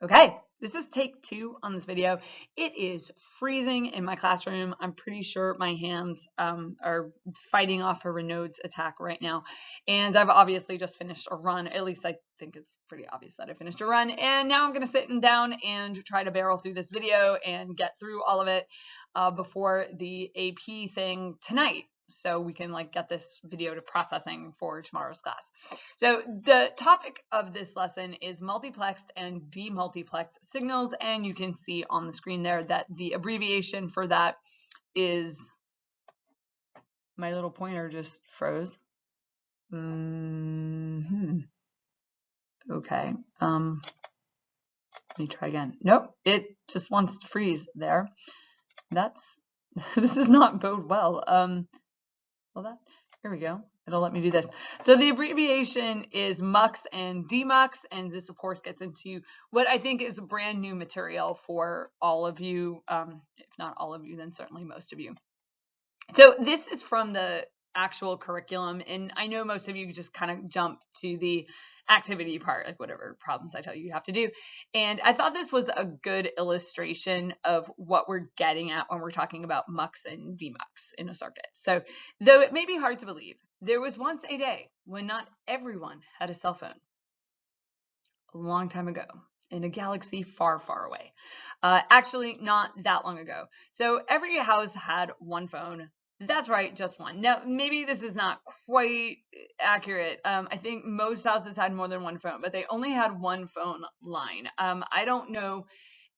Okay, this is take 2 on this video. It is freezing in my classroom. I'm pretty sure my hands are fighting off a Renaud's attack right now. And I've obviously just finished a run. At least I think it's pretty obvious that I finished a run. And now I'm going to sit down and try to barrel through this video and get through all of it before the AP thing tonight, so we can get this video to processing for tomorrow's class. So the topic of this lesson is multiplexed and demultiplexed signals, and you can see on the screen there that the abbreviation for that is, my little pointer just froze. Okay, let me try again. Nope, it just wants to freeze there. This does not bode well. Here we go. It'll let me do this. So the abbreviation is MUX and DEMUX, and this of course gets into what I think is brand new material for all of you. If not all of you, then certainly most of you. So this is from the actual curriculum, and I know most of you just kind of jump to the activity part, like whatever problems I tell you have to do. And I thought this was a good illustration of what we're getting at when we're talking about MUX and DEMUX in a circuit. So though it may be hard to believe, there was once a day when not everyone had a cell phone. A long time ago, in a galaxy far, far away. Actually, not that long ago. So every house had one phone. That's right, just one. Now, maybe this is not quite accurate. I think most houses had more than one phone, but they only had one phone line. I don't know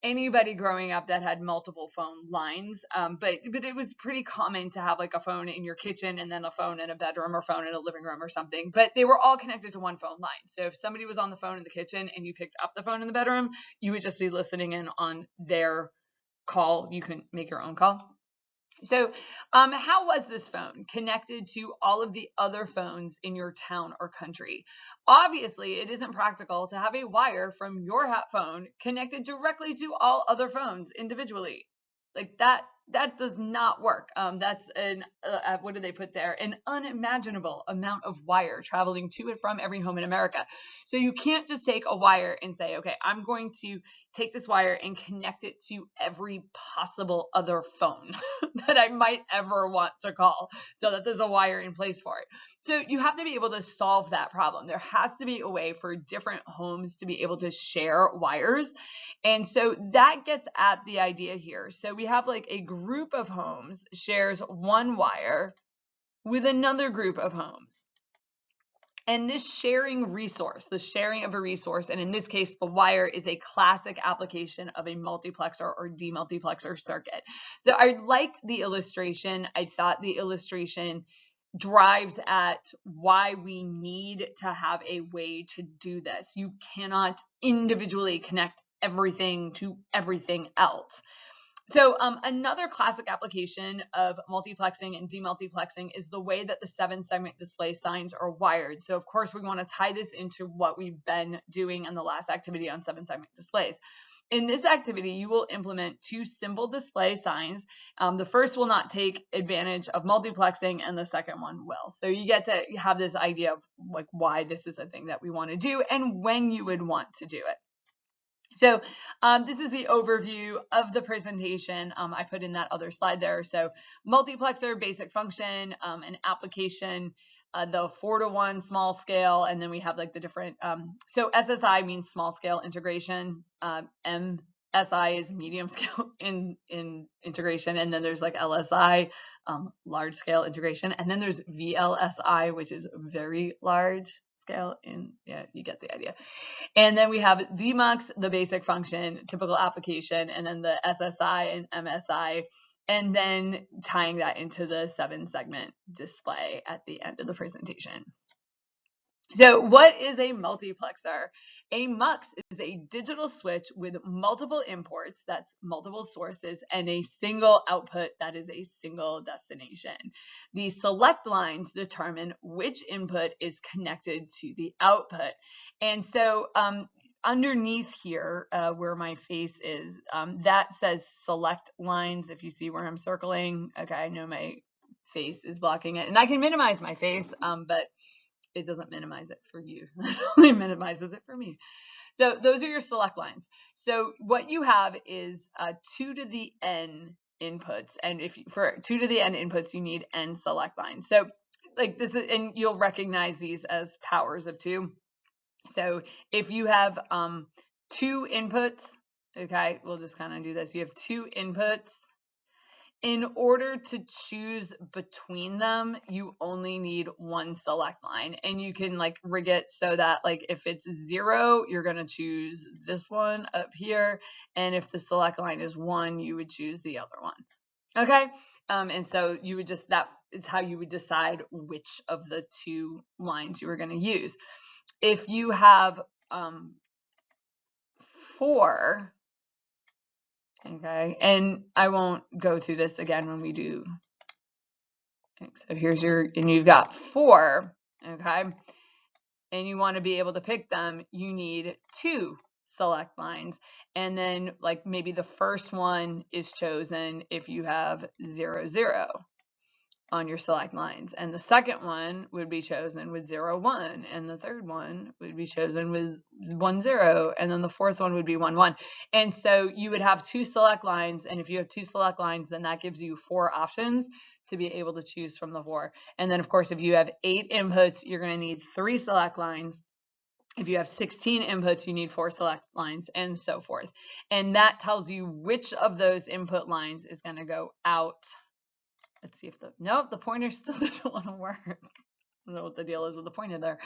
anybody growing up that had multiple phone lines, but it was pretty common to have like a phone in your kitchen and then a phone in a bedroom or phone in a living room or something, but they were all connected to one phone line. So if somebody was on the phone in the kitchen and you picked up the phone in the bedroom, you would just be listening in on their call. You can make your own call. So how was this phone connected to all of the other phones in your town or country? Obviously, it isn't practical to have a wire from your phone connected directly to all other phones individually. Like that does not work. That's what do they put there? An unimaginable amount of wire traveling to and from every home in America. So you can't just take a wire and say, okay, I'm going to take this wire and connect it to every possible other phone that I might ever want to call, so that there's a wire in place for it. So you have to be able to solve that problem. There has to be a way for different homes to be able to share wires. And so that gets at the idea here. So we have like a group of homes shares one wire with another group of homes. And this sharing resource, the sharing of a resource, and in this case, a wire, is a classic application of a multiplexer or demultiplexer circuit. So I liked the illustration. I thought the illustration drives at why we need to have a way to do this. You cannot individually connect everything to everything else. So another classic application of multiplexing and demultiplexing is the way that the 7-segment display signs are wired. So of course we want to tie this into what we've been doing in the last activity on 7-segment displays. In this activity, you will implement 2 simple display signs. The first will not take advantage of multiplexing, and the second one will. So you get to have this idea of like why this is a thing that we want to do and when you would want to do it. So this is the overview of the presentation. I put in that other slide there. So multiplexer, basic function, an application, the 4-to-1 small scale, and then we have like the different, so SSI means small scale integration, MSI is medium scale in integration, and then there's like LSI, large scale integration, and then there's VLSI, which is very large scale. Yeah, you get the idea. And then we have the MUX, the basic function, typical application, and then the SSI and MSI, and then tying that into the 7-segment display at the end of the presentation. So what is a multiplexer? A MUX is a digital switch with multiple imports, that's multiple sources, and a single output, that is a single destination. The select lines determine which input is connected to the output. And so underneath here, where my face is, that says select lines. If you see where I'm circling, okay, I know my face is blocking it, and I can minimize my face, but it doesn't minimize it for you. It only minimizes it for me. So those are your select lines. So what you have is 2 to the n inputs, and if you, for 2 to the n inputs, you need n select lines. So like this is, and you'll recognize these as powers of 2. So if you have 2 inputs, okay, we'll just kind of do this. You have 2 inputs. In order to choose between them, you only need 1 select line, and you can like rig it so that like if it's 0, you're going to choose this one up here, and if the select line is 1, you would choose the other one. Okay, and so you would just, that is how you would decide which of the 2 lines you were going to use. If you have 4, okay, and I won't go through this again when we do. So here's your, and you've got 4, okay, and you want to be able to pick them, you need 2 select lines, and then like maybe the first one is chosen if you have 0, 0 on your select lines, and the second one would be chosen with 0, 1, and the third one would be chosen with 1, 0, and then the fourth one would be 1, 1. And so you would have 2 select lines, and if you have 2 select lines, then that gives you 4 options to be able to choose from the 4. And then of course, if you have 8 inputs, you're going to need 3 select lines. If you have 16 inputs, you need 4 select lines, and so forth. And that tells you which of those input lines is going to go out. Let's see if nope, the pointer still doesn't want to work. I don't know what the deal is with the pointer there.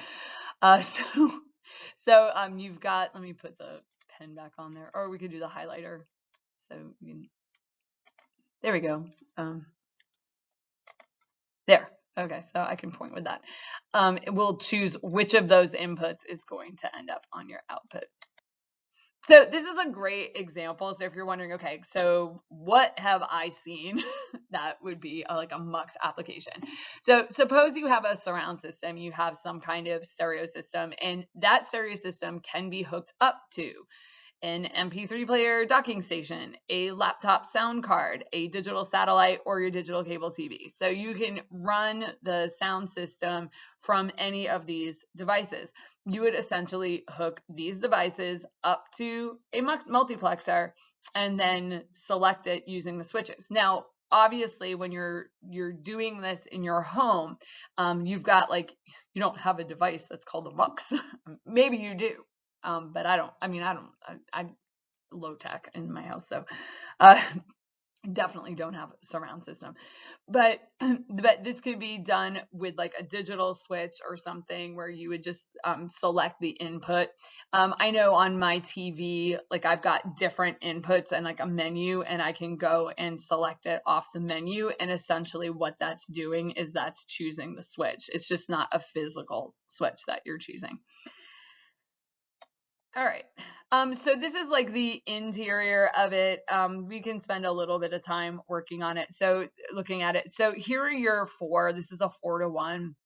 So you've got, let me put the pen back on there, or we could do the highlighter. So you can, there we go. There. Okay, so I can point with that. We'll choose which of those inputs is going to end up on your output. So this is a great example. So if you're wondering, okay, so what have I seen that would be like a MUX application? So suppose you have a surround system, you have some kind of stereo system, and that stereo system can be hooked up to an MP3 player docking station, a laptop sound card, a digital satellite, or your digital cable TV. So you can run the sound system from any of these devices. You would essentially hook these devices up to a multiplexer and then select it using the switches. Now, obviously, when you're doing this in your home, you've got like, you don't have a device that's called a MUX. Maybe you do. But I don't, I'm low tech in my house, so definitely don't have a surround system. But this could be done with like a digital switch or something where you would just select the input. I know on my TV, like I've got different inputs and like a menu, and I can go and select it off the menu. And essentially what that's doing is that's choosing the switch. It's just not a physical switch that you're choosing. All right. So this is like the interior of it. We can spend a little bit of time working on it. So looking at it. So here are your 4. This is a 4 to 1.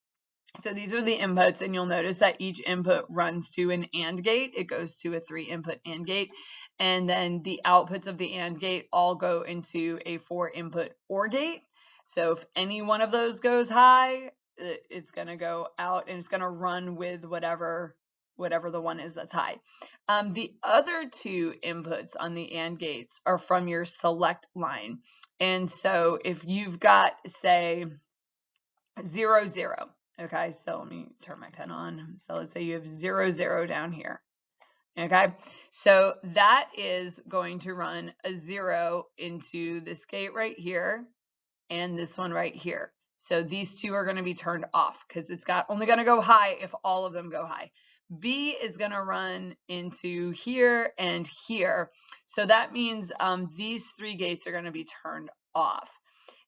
So these are the inputs, and you'll notice that each input runs to an AND gate. It goes to a 3 input AND gate. And then the outputs of the AND gate all go into a 4 input OR gate. So if any one of those goes high, it's going to go out, and it's going to run with whatever the one is that's high. The other 2 inputs on the AND gates are from your select line. And so if you've got, say, 0, 0, okay, so let me turn my pen on. So let's say you have 0, 0 down here. Okay, so that is going to run a 0 into this gate right here and this one right here. So these 2 are going to be turned off because it's only going to go high if all of them go high. B is going to run into here and here. So that means these 3 gates are going to be turned off.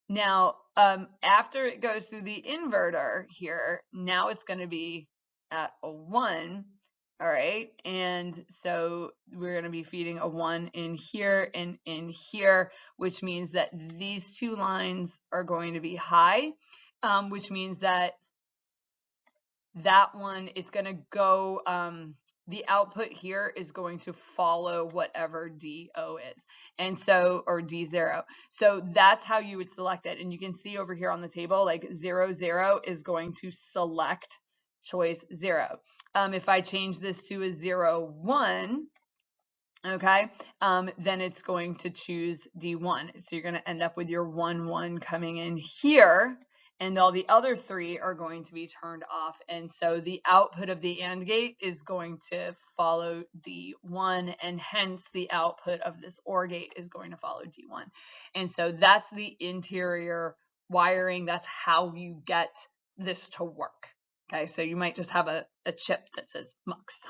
Now, after it goes through the inverter here, now it's going to be at a 1. All right. And so we're going to be feeding a 1 in here and in here, which means that these 2 lines are going to be high, which means that one is going to go, the output here is going to follow whatever DO is. And so, or D0. So that's how you would select it. And you can see over here on the table, like 0, 0 is going to select choice 0. If I change this to a 0, 1, okay, then it's going to choose D1. So you're going to end up with your 1, 1 coming in here, and all the other 3 are going to be turned off. And so the output of the AND gate is going to follow D1, and hence the output of this OR gate is going to follow D1. And so that's the interior wiring. That's how you get this to work. Okay, so you might just have a chip that says MUX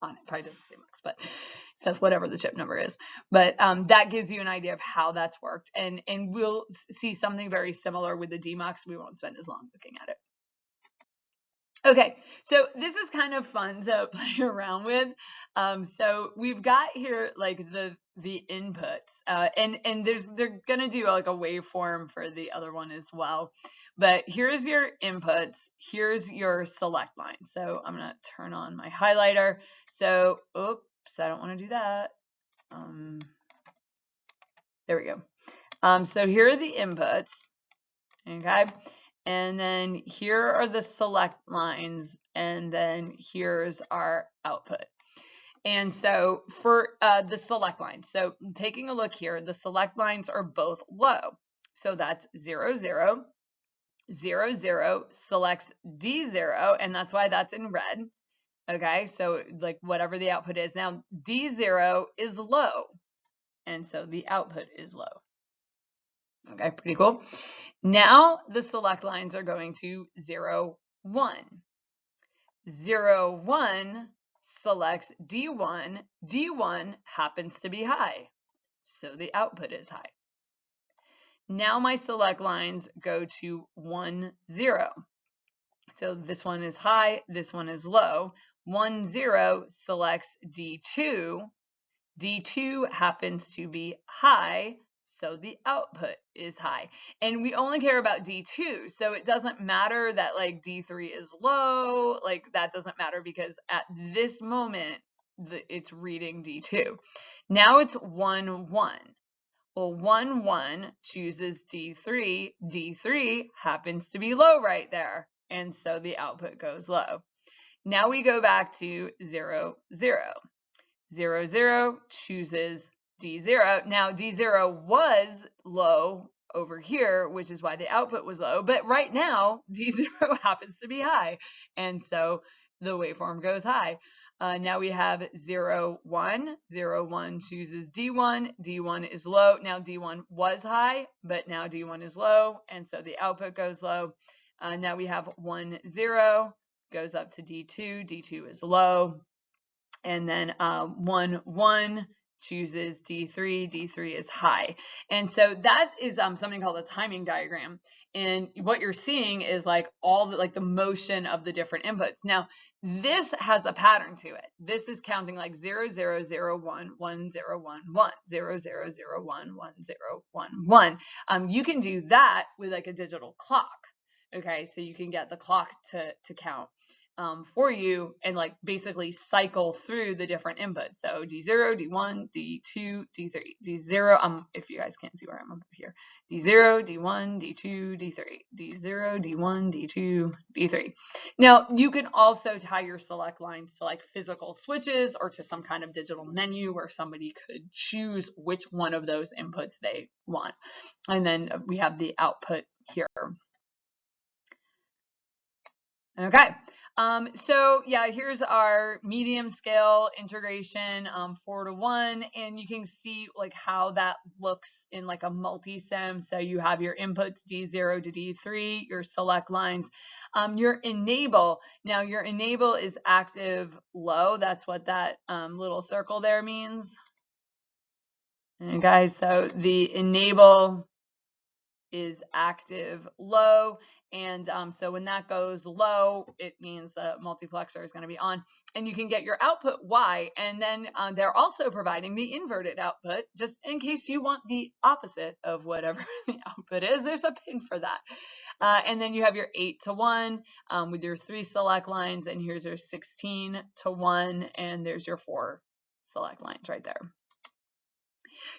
on it. Probably doesn't say MUX, but it says whatever the chip number is. But that gives you an idea of how that's worked. And we'll see something very similar with the DMUX. We won't spend as long looking at it. Okay, so this is kind of fun to play around with. So we've got here like the inputs, and they're gonna do like a waveform for the other one as well. But here's your inputs. Here's your select line. So I'm gonna turn on my highlighter. So oops, I don't want to do that. There we go. So here are the inputs. Okay. And then here are the select lines, and then here's our output. And so for the select lines, so taking a look here, the select lines are both low. So that's 0, 0, 0, 0, selects D0, and that's why that's in red. Okay, so like whatever the output is. Now D0 is low, and so the output is low. Okay, pretty cool. Now the select lines are going to 0, 1. 0, 1 selects D1. D1 happens to be high, so the output is high. Now my select lines go to 1, 0. So this one is high, this one is low. 1, 0 selects D2. D2 happens to be high, so the output is high. And we only care about D2, so it doesn't matter that like D3 is low, like that doesn't matter because at this moment, it's reading D2. Now it's 1, 1. Well, 1, 1 chooses D3. D3 happens to be low right there, and so the output goes low. Now we go back to 0, 0. 0, 0 chooses D0. Now D0 was low over here, which is why the output was low, but right now D0 happens to be high, and so the waveform goes high. Now we have 0, 1. 0, 1 chooses D1. D1 is low. Now D1 was high, but now D1 is low, and so the output goes low. Now we have 1, 0 goes up to D2. D2 is low. And then 1, 1 chooses D3. D3 is high. And so that is something called a timing diagram. And what you're seeing is like all the motion of the different inputs. Now, this has a pattern to it. This is counting like 0, 0, 0, 1, 1, 0, 1, 1, 0, 0, 0, 1, 1, 0, 1, 1. You can do that with like a digital clock. Okay, so you can get the clock to count for you and like basically cycle through the different inputs. So D0, D1, D2, D3, D0. If you guys can't see where I'm up here, D0, D1, D2, D3, D0, D1, D2, D3. Now you can also tie your select lines to like physical switches or to some kind of digital menu where somebody could choose which one of those inputs they want. And then we have the output here. Okay. So yeah, here's our medium scale integration, 4 to 1, and you can see like how that looks in like a multi-sim. So you have your inputs D0 to D3, your select lines, your enable. Now your enable is active low. That's what that little circle there means. Okay, so the enable is active low, and so when that goes low, it means the multiplexer is going to be on, and you can get your output Y, and then they're also providing the inverted output just in case you want the opposite of whatever the output is. There's a pin for that. And then you have your 8 to 1 with your 3 select lines, and here's your 16 to 1, and there's your 4 select lines right there.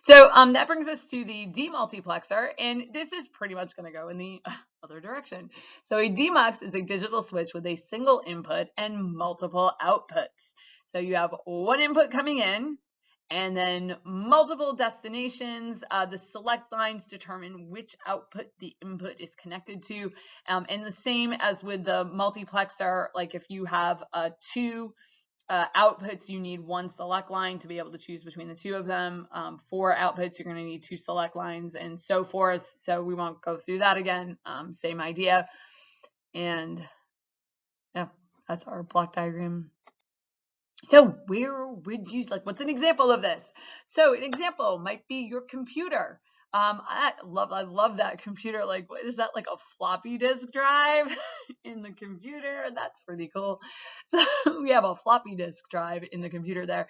So that brings us to the demultiplexer, and this is pretty much going to go in the other direction. So a DMUX is a digital switch with a single input and multiple outputs. So you have one input coming in and then multiple destinations. The select lines determine which output the input is connected to. And the same as with the multiplexer, like if you have two outputs, you need one select line to be able to choose between the two of them. 4 outputs, you're going to need 2 select lines and so forth. So we won't go through that again. Same idea. And yeah, that's our block diagram. So where would you, like, what's an example of this? So an example might be your computer. I love that computer. Like, what is that, like a floppy disk drive in the computer? That's pretty cool. So we have a floppy disk drive in the computer there.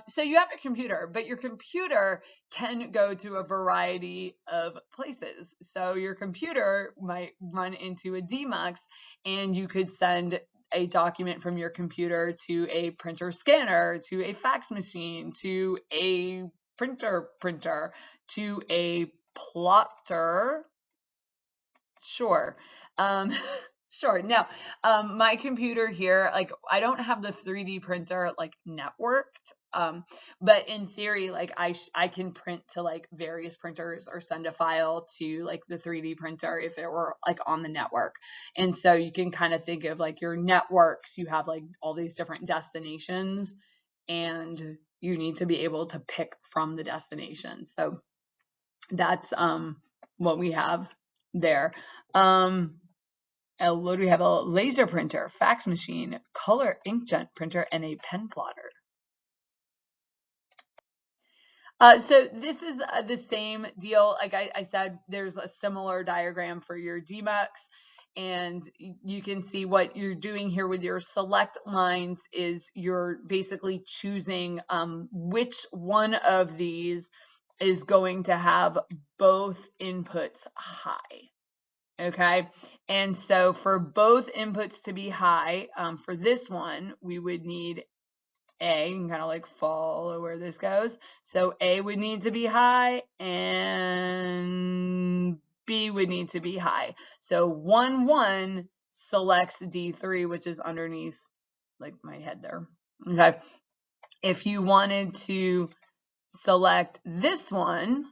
So you have a computer, but your computer can go to a variety of places. So your computer might run into a DMUX, and you could send a document from your computer to a printer scanner, to a fax machine, to a printer, to a plotter. Sure. Sure. Now, my computer here, like, I don't have the 3D printer like networked, but in theory, like I can print to like various printers or send a file to like the 3D printer if it were like on the network. And so you can kind of think of like your networks, you have like all these different destinations, and you need to be able to pick from the destination. So that's what we have there. We have a laser printer, fax machine, color inkjet printer, and a pen plotter. So this is the same deal. Like I said, there's a similar diagram for your DMUX, and you can see what you're doing here with your select lines is you're basically choosing which one of these is going to have both inputs high. Okay, and so for both inputs to be high, for this one, we would need A, and kind of like follow where this goes. So A would need to be high and B would need to be high. So 1, 1 selects D3, which is underneath like my head there. Okay, if you wanted to select this one,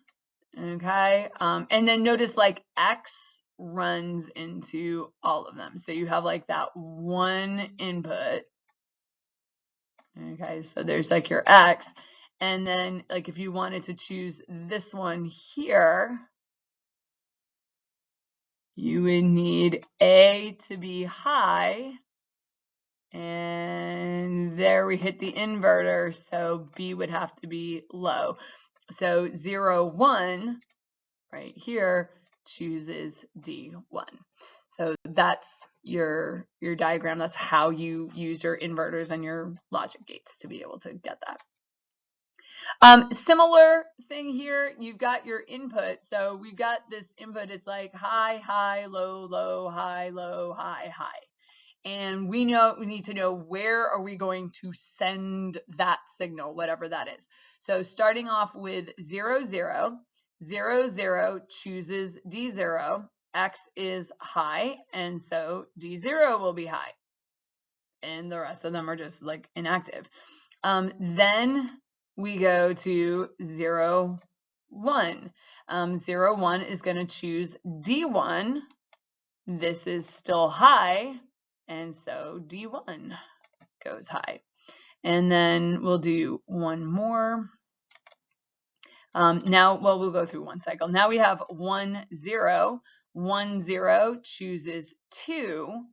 okay, and then notice like X runs into all of them. So you have like that one input. Okay, so there's like your X. And then like if you wanted to choose this one here, you would need A to be high. And there we hit the inverter. So B would have to be low. So 0, 1 right here chooses D1. So that's your diagram. That's how you use your inverters and your logic gates to be able to get that. Similar thing here, you've got your input. So we've got this input, it's like high, high, low, low, high, low, high, high. And we need to know where are we going to send that signal, whatever that is. So starting off with 0, 0, 0, 0 chooses D0, X is high, and so D0 will be high. And the rest of them are just like inactive. Then we go to 0, 1. 0, 1 is going to choose D1. This is still high, and so D1 goes high. And then we'll do one more. We'll go through one cycle. Now we have 1, 0. 1, 0 chooses 2,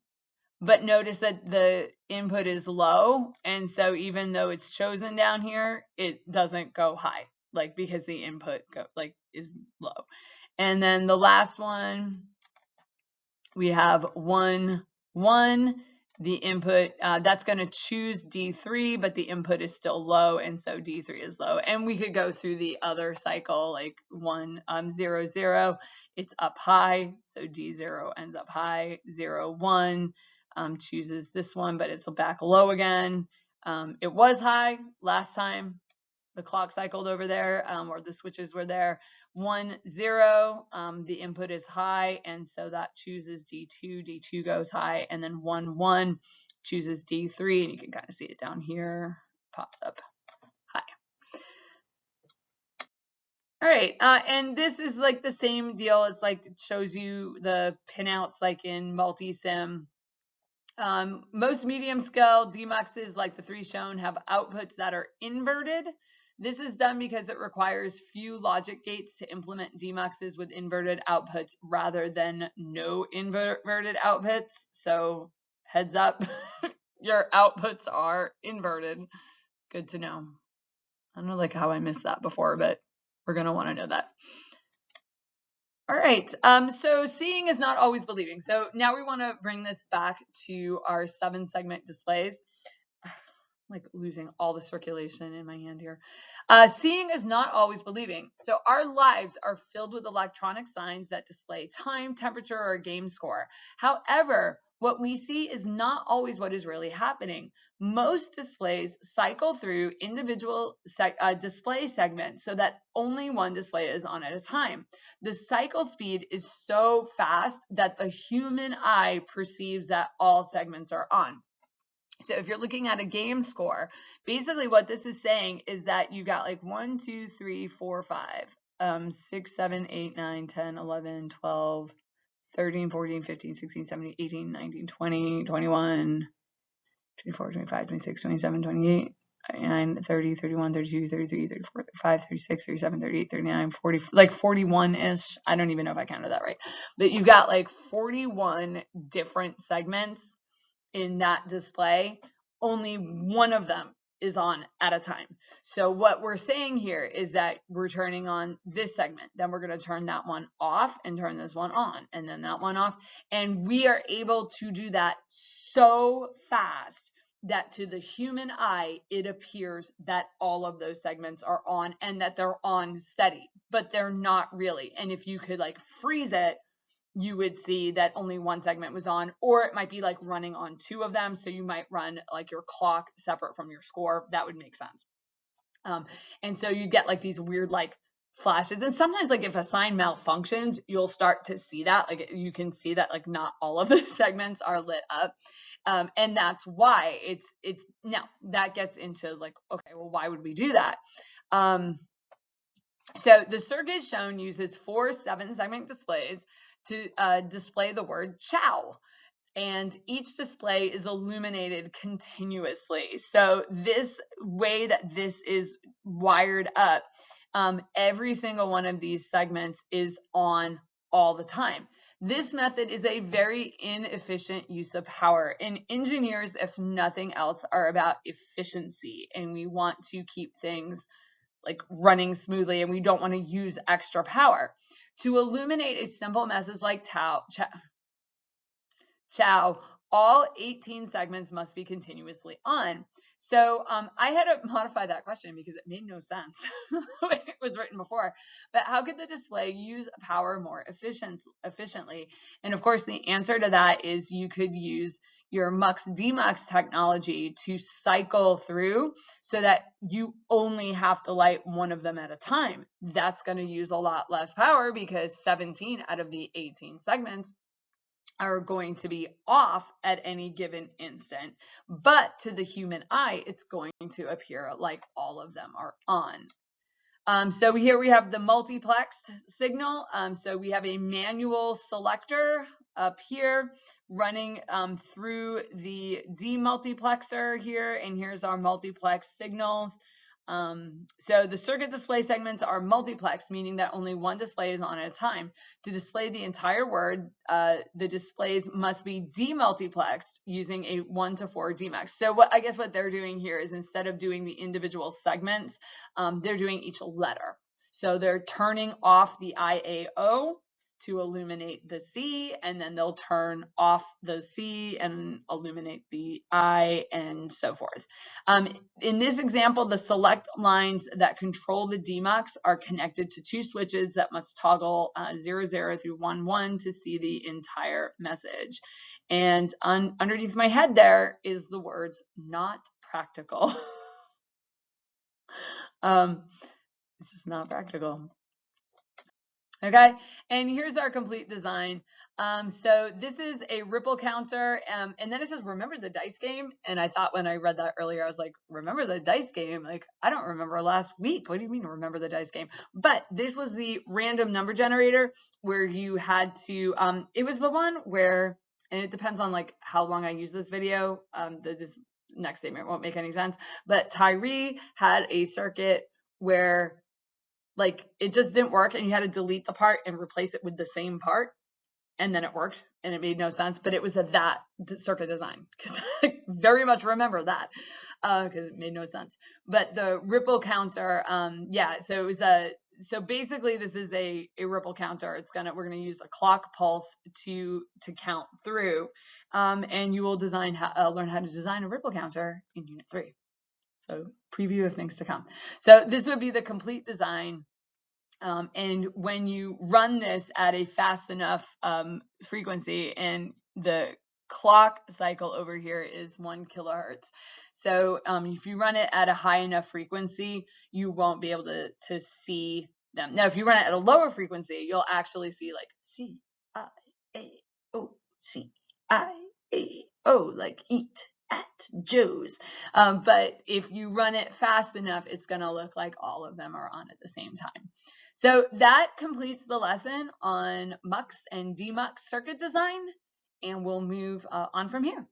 but notice that the input is low, and so even though it's chosen down here, it doesn't go high, like because the input is low. And then the last one, we have 1, 1. The input, that's going to choose D3, but the input is still low, and so D3 is low. And we could go through the other cycle, like 1, 0, 0, it's up high, so D0 ends up high. 0, 1 chooses this one, but it's back low again. It was high last time, the clock cycled over there, or the switches were there. 1, 0, the input is high, and so that chooses D2. D2 goes high, and then 1, 1 chooses D3, and you can kind of see it down here, pops up high. All right, and this is like the same deal. It's like it shows you the pinouts like in multi-sim. Most medium scale demuxes, like the 3 shown, have outputs that are inverted. This is done because it requires few logic gates to implement demuxes with inverted outputs rather than no inverted outputs. So heads up, your outputs are inverted. Good to know. I don't know like how I missed that before, but we're going to want to know that. All right, so seeing is not always believing. So now we want to bring this back to our 7-segment displays. I'm like losing all the circulation in my hand here. Seeing is not always believing. So our lives are filled with electronic signs that display time, temperature, or game score. However, what we see is not always what is really happening. Most displays cycle through individual display segments so that only one display is on at a time. The cycle speed is so fast that the human eye perceives that all segments are on. So if you're looking at a game score, basically what this is saying is that you got like 1, 2, 3, 4, 5, 6, 7, 8, 9, 10, 11, 12, 13, 14, 15, 16, 17, 18, 19, 20, 21, 24, 25, 26, 27, 28, 29, 30, 31, 32, 33, 34, 35, 36, 37, 38, 39, 40, like 41-ish. I don't even know if I counted that right. But you've got like 41 different segments in that display. Only one of them is on at a time. So what we're saying here is that we're turning on this segment, then we're going to turn that one off and turn this one on, and then that one off. And we are able to do that so fast that to the human eye, it appears that all of those segments are on and that they're on steady, but they're not really. And if you could like freeze it, you would see that only one segment was on, or it might be like running on 2 of them. So you might run like your clock separate from your score. That would make sense. And so you get like these weird like flashes. And sometimes like if a sign malfunctions, you'll start to see that. Like you can see that like not all of the segments are lit up. And that's why it's now that gets into like, okay, well, why would we do that? So the circuit shown uses 4 7-segment displays to display the word ciao. And each display is illuminated continuously. So this way that this is wired up, every single one of these segments is on all the time. This method is a very inefficient use of power, and engineers, if nothing else, are about efficiency, and we want to keep things like running smoothly, and we don't want to use extra power. To illuminate a simple message like ciao, all 18 segments must be continuously on. So I had to modify that question because it made no sense when it was written before. But how could the display use power more efficiently? And of course, the answer to that is you could use your MUX DEMUX technology to cycle through so that you only have to light one of them at a time. That's going to use a lot less power because 17 out of the 18 segments are going to be off at any given instant, but to the human eye, it's going to appear like all of them are on. So here we have the multiplexed signal. So we have a manual selector up here running through the demultiplexer here, and here's our multiplex signals. So the circuit display segments are multiplex, meaning that only one display is on at a time. To display the entire word, the displays must be demultiplexed using a 1 to 4 demux. So I guess what they're doing here is instead of doing the individual segments, they're doing each letter. So they're turning off the IAO to illuminate the C, and then they'll turn off the C and illuminate the I, and so forth. In this example, the select lines that control the demux are connected to 2 switches that must toggle 0, 0 through 1, 1 to see the entire message. And underneath my head there is the words "not practical." It's just not practical. Okay, and here's our complete design. So this is a ripple counter, and then it says remember the dice game. And I thought when I read that earlier, I was like, remember the dice game? Like, I don't remember last week. What do you mean remember the dice game? But this was the random number generator where you had to, it was the one where, and it depends on like how long I use this video. This next statement won't make any sense, but Tyree had a circuit where like it just didn't work and you had to delete the part and replace it with the same part, and then it worked and it made no sense, but it was that circuit design, because I very much remember that because it made no sense. But the ripple counter, yeah, so it was so basically this is a ripple counter. We're gonna use a clock pulse to count through, and you will learn how to design a ripple counter in Unit 3. So preview of things to come. So this would be the complete design. And when you run this at a fast enough frequency, and the clock cycle over here is 1 kilohertz. So if you run it at a high enough frequency, you won't be able to see them. Now, if you run it at a lower frequency, you'll actually see like C-I-A-O, C-I-A-O, like eat at Joe's. But if you run it fast enough, it's going to look like all of them are on at the same time. So that completes the lesson on MUX and DEMUX circuit design, and we'll move on from here.